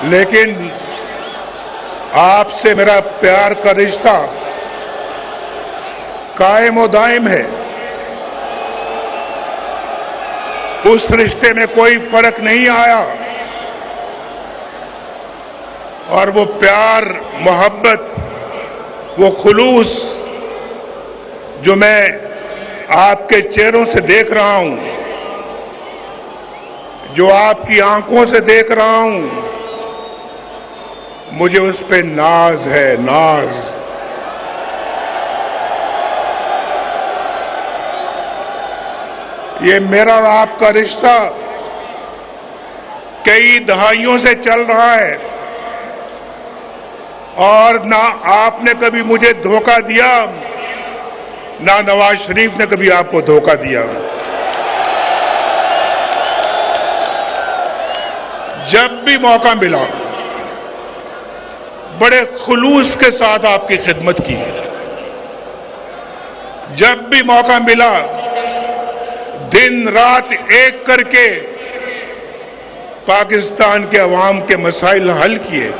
लेकिन आपसे मेरा प्यार का रिश्ता कायम और दायम है। उस रिश्ते में कोई फर्क नहीं आया और वो प्यार, मोहब्बत, वो खुलूस जो मैं आपके चेहरों से देख रहा हूं, जो आपकी आंखों से देख रहा हूं, मुझे उस पे नाज है, नाज। ये मेरा और आपका रिश्ता कई दहाइयों से चल रहा है और ना आपने कभी मुझे धोखा दिया, ना नवाज शरीफ ने कभी आपको धोखा दिया। जब भी मौका मिला बड़े खुलूस के साथ आपकी खिदमत की। जब भी मौका मिला दिन रात एक करके पाकिस्तान के अवाम के मसाइल हल किए।